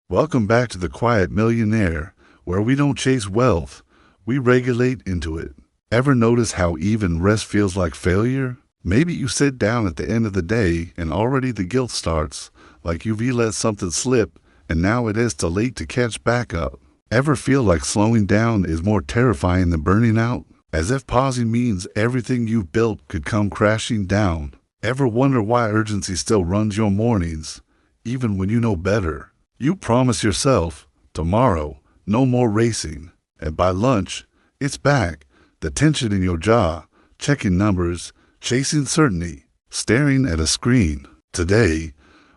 Welcome back to the Quiet Millionaire, where we don't chase wealth, we regulate into it. Ever notice how even rest feels like failure? Maybe you sit down at the end of the day and already the guilt starts, like you've let something slip and now it is too late to catch back up. Ever feel like slowing down is more terrifying than burning out? As if pausing means everything you've built could come crashing down. Ever wonder why urgency still runs your mornings, even when you know better? You promise yourself, tomorrow, no more racing. And by lunch, it's back. The tension in your jaw, checking numbers, chasing certainty, staring at a screen. Today,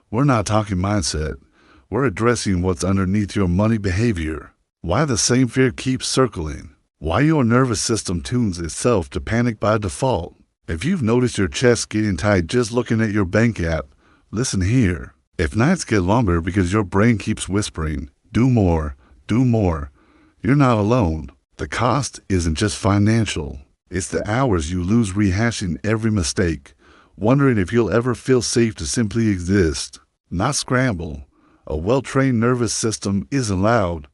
we're not talking mindset. We're addressing what's underneath your money behavior. Why the same fear keeps circling. Why your nervous system tunes itself to panic by default. If you've noticed your chest getting tight just looking at your bank app, listen here. If nights get longer because your brain keeps whispering, do more, you're not alone. The cost isn't just financial. It's the hours you lose rehashing every mistake, wondering if you'll ever feel safe to simply exist, not scramble. A well-trained nervous system isn't loud.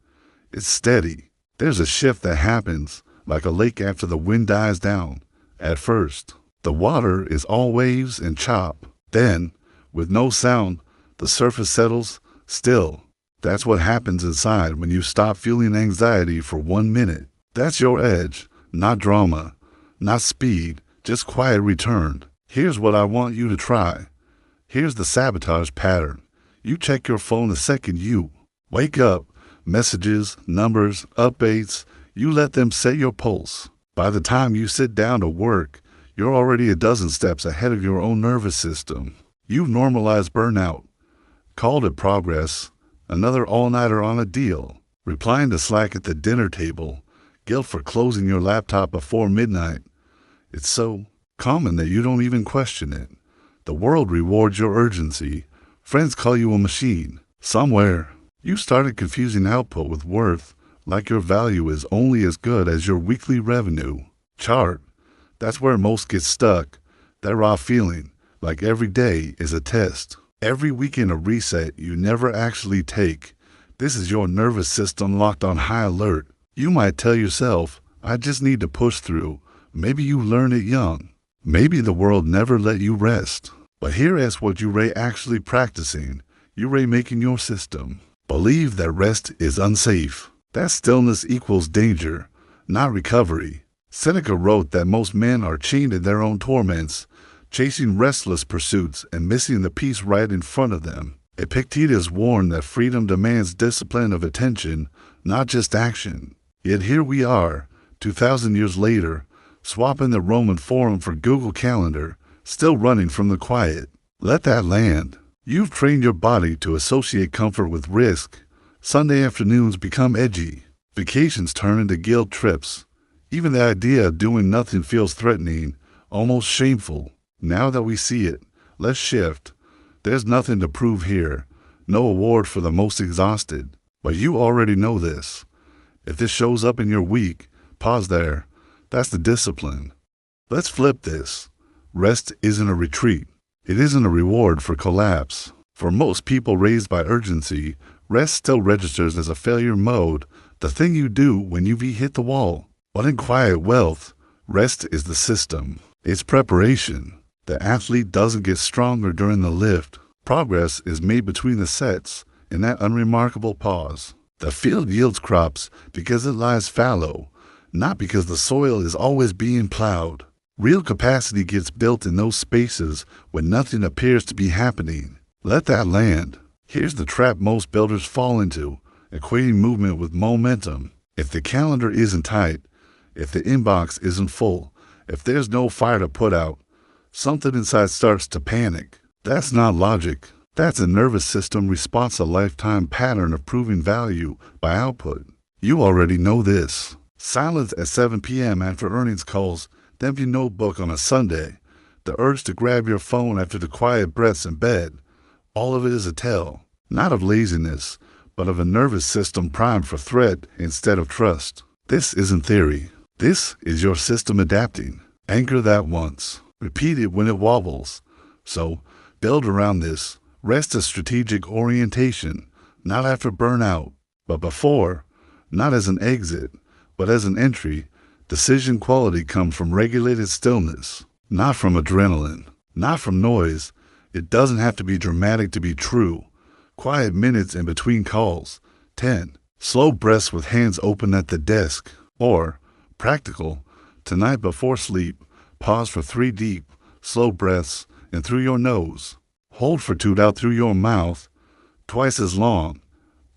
It's steady. There's a shift that happens, like a lake after the wind dies down. At first, the water is all waves and chop. Then, with no sound, the surface settles still. That's what happens inside when you stop feeling anxiety for 1 minute. That's your edge, not drama, not speed, just quiet return. Here's what I want you to try. Here's the sabotage pattern. You check your phone the second you wake up. Messages, numbers, updates, you let them set your pulse. By the time you sit down to work, you're already a dozen steps ahead of your own nervous system. You've normalized burnout. Called it progress, another all-nighter on a deal, replying to Slack at the dinner table, guilt for closing your laptop before midnight. It's so common that you don't even question it. The world rewards your urgency. Friends call you a machine. Somewhere, you started confusing output with worth, like your value is only as good as your weekly revenue chart. That's where most get stuck, that raw feeling, like every day is a test. Every weekend a reset you never actually take. This is your nervous system locked on high alert. You might tell yourself, I just need to push through. Maybe you learned it young. Maybe the world never let you rest. But here is what you're actually practicing. You're making your system believe that rest is unsafe. That stillness equals danger, not recovery. Seneca wrote that most men are chained in their own torments, chasing restless pursuits and missing the peace right in front of them. Epictetus warned that freedom demands discipline of attention, not just action. Yet here we are, 2,000 years later, swapping the Roman Forum for Google Calendar, still running from the quiet. Let that land. You've trained your body to associate comfort with risk. Sunday afternoons become edgy. Vacations turn into guilt trips. Even the idea of doing nothing feels threatening, almost shameful. Now that we see it, let's shift. There's nothing to prove here. No award for the most exhausted. But you already know this. If this shows up in your week, pause there. That's the discipline. Let's flip this. Rest isn't a retreat. It isn't a reward for collapse. For most people raised by urgency, rest still registers as a failure mode, the thing you do when you've hit the wall. But in quiet wealth, rest is the system. It's preparation. The athlete doesn't get stronger during the lift. Progress is made between the sets, in that unremarkable pause. The field yields crops because it lies fallow, not because the soil is always being plowed. Real capacity gets built in those spaces when nothing appears to be happening. Let that land. Here's the trap most builders fall into, equating movement with momentum. If the calendar isn't tight, if the inbox isn't full, if there's no fire to put out, something inside starts to panic. That's not logic. That's a nervous system response, a lifetime pattern of proving value by output. You already know this. Silence at 7 p.m. after earnings calls, the empty notebook on a Sunday, the urge to grab your phone after the quiet breaths in bed. All of it is a tell, not of laziness, but of a nervous system primed for threat instead of trust. This isn't theory. This is your system adapting. Anchor that once. Repeat it when it wobbles. So, build around this. Rest as strategic orientation, not after burnout, but before, not as an exit, but as an entry. Decision quality comes from regulated stillness, not from adrenaline, not from noise. It doesn't have to be dramatic to be true. Quiet minutes in between calls. 10. Slow breaths with hands open at the desk. Or, practical, tonight before sleep, pause for 3 deep, slow breaths in through your nose. Hold for 2 out through your mouth, twice as long.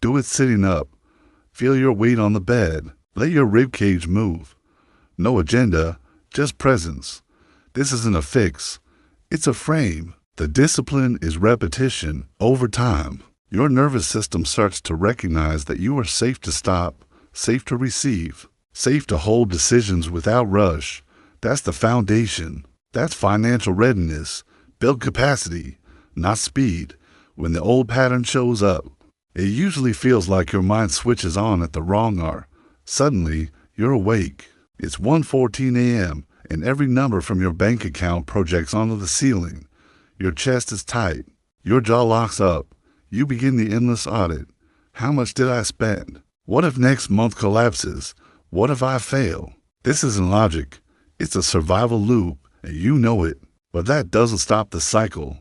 Do it sitting up. Feel your weight on the bed. Let your rib cage move. No agenda, just presence. This isn't a fix. It's a frame. The discipline is repetition over time. Your nervous system starts to recognize that you are safe to stop, safe to receive, safe to hold decisions without rush. That's the foundation. That's financial readiness. Build capacity, not speed. When the old pattern shows up, it usually feels like your mind switches on at the wrong hour. Suddenly, you're awake. It's 1:14 a.m. and every number from your bank account projects onto the ceiling. Your chest is tight. Your jaw locks up. You begin the endless audit. How much did I spend? What if next month collapses? What if I fail? This isn't logic. It's a survival loop, and you know it. But that doesn't stop the cycle.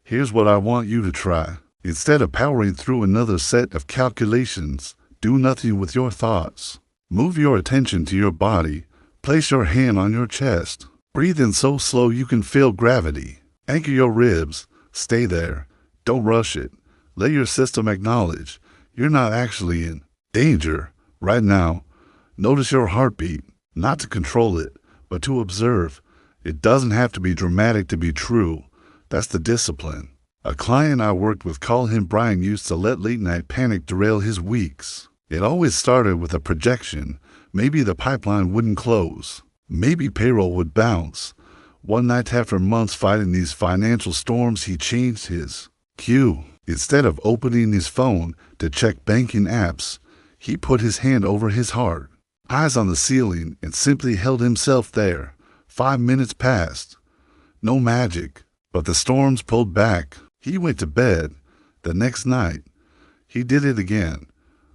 Here's what I want you to try. Instead of powering through another set of calculations, do nothing with your thoughts. Move your attention to your body. Place your hand on your chest. Breathe in so slow you can feel gravity. Anchor your ribs. Stay there. Don't rush it. Let your system acknowledge you're not actually in danger right now. Notice your heartbeat, not to control it, but to observe. It doesn't have to be dramatic to be true. That's the discipline. A client I worked with, called him Brian, used to let late night panic derail his weeks. It always started with a projection. Maybe the pipeline wouldn't close. Maybe payroll would bounce. One night, after months fighting these financial storms, he changed his cue. Instead of opening his phone to check banking apps, he put his hand over his heart, eyes on the ceiling, and simply held himself there. 5 minutes passed. No magic, but the storms pulled back. He went to bed. The next night, he did it again.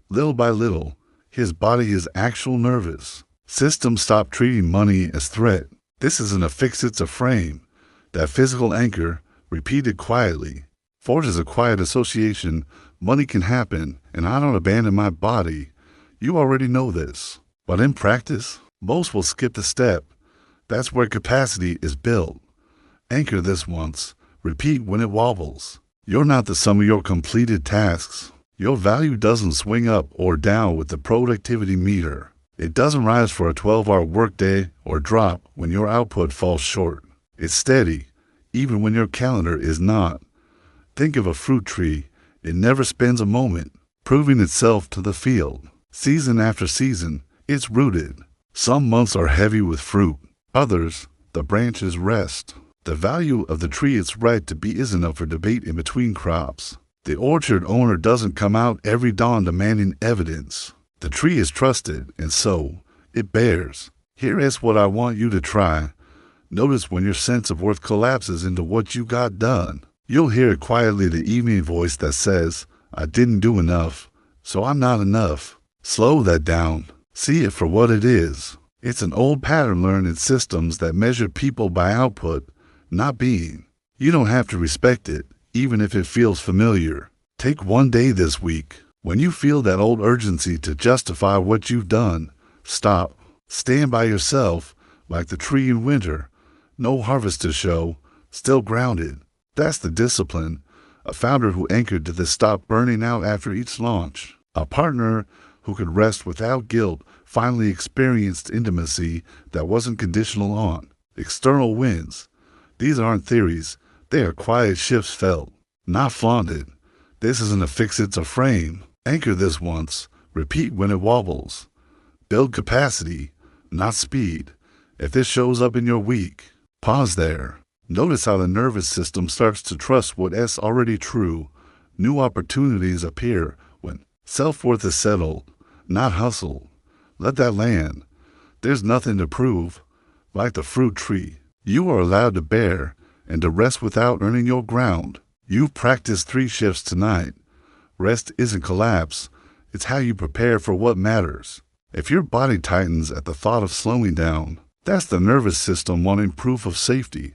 Little by little, his body, his actual nervous system stopped treating money as threat. This isn't a fix, it's a frame. That physical anchor, repeated quietly, forges a quiet association. Money can happen, and I don't abandon my body. You already know this. But in practice, most will skip the step. That's where capacity is built. Anchor this once. Repeat when it wobbles. You're not the sum of your completed tasks. Your value doesn't swing up or down with the productivity meter. It doesn't rise for a 12-hour workday or drop when your output falls short. It's steady, even when your calendar is not. Think of a fruit tree. It never spends a moment proving itself to the field. Season after season, it's rooted. Some months are heavy with fruit. Others, the branches rest. The value of the tree it's right to be isn't up for debate in between crops. The orchard owner doesn't come out every dawn demanding evidence. The tree is trusted, and so it bears. Here is what I want you to try. Notice when your sense of worth collapses into what you got done. You'll hear quietly the evening voice that says, I didn't do enough, so I'm not enough. Slow that down. See it for what it is. It's an old pattern learned in systems that measure people by output, not being. You don't have to respect it, even if it feels familiar. Take one day this week. When you feel that old urgency to justify what you've done, stop. Stand by yourself like the tree in winter. No harvest to show, still grounded. That's the discipline. A founder who anchored to the stop burning out after each launch. A partner who could rest without guilt finally experienced intimacy that wasn't conditional on external wins. These aren't theories. They are quiet shifts felt, not flaunted. This isn't a fix, it's a frame. Anchor this once. Repeat when it wobbles. Build capacity, not speed. If this shows up in your week, pause there. Notice how the nervous system starts to trust what's already true. New opportunities appear when self-worth is settled, not hustled. Let that land. There's nothing to prove. Like the fruit tree, you are allowed to bear and to rest without earning your ground. You've practiced 3 shifts tonight. Rest isn't collapse. It's how you prepare for what matters. If your body tightens at the thought of slowing down, that's the nervous system wanting proof of safety.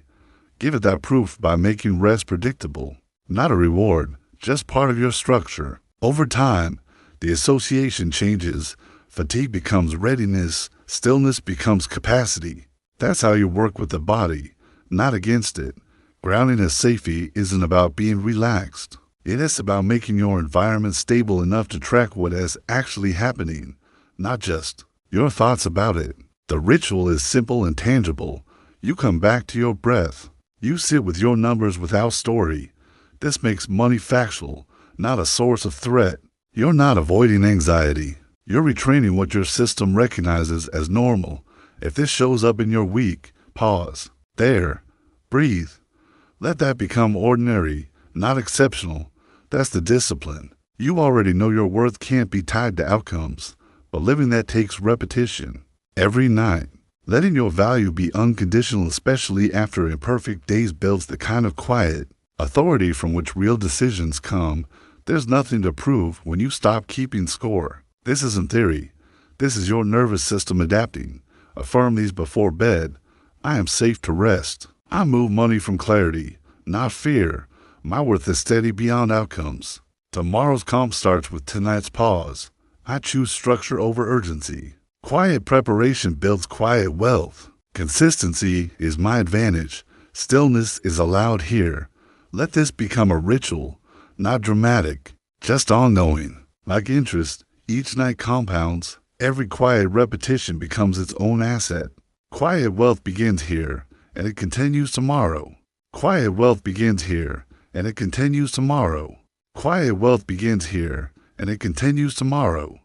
Give it that proof by making rest predictable, not a reward, just part of your structure. Over time, the association changes. Fatigue becomes readiness, stillness becomes capacity. That's how you work with the body, not against it. Grounding as safety isn't about being relaxed. It is about making your environment stable enough to track what is actually happening, not just your thoughts about it. The ritual is simple and tangible. You come back to your breath. You sit with your numbers without story. This makes money factual, not a source of threat. You're not avoiding anxiety. You're retraining what your system recognizes as normal. If this shows up in your week, pause. There. Breathe. Let that become ordinary, not exceptional. That's the discipline. You already know your worth can't be tied to outcomes, but living that takes repetition. Every night. Letting your value be unconditional, especially after imperfect days, builds the kind of quiet authority from which real decisions come. There's nothing to prove when you stop keeping score. This isn't theory. This is your nervous system adapting. Affirm these before bed. I am safe to rest. I move money from clarity, not fear. My worth is steady beyond outcomes. Tomorrow's calm starts with tonight's pause. I choose structure over urgency. Quiet preparation builds quiet wealth. Consistency is my advantage. Stillness is allowed here. Let this become a ritual, not dramatic, just ongoing. Like interest, each night compounds. Every quiet repetition becomes its own asset. Quiet wealth begins here, and it continues tomorrow. Quiet wealth begins here, and it continues tomorrow. Quiet wealth begins here, and it continues tomorrow.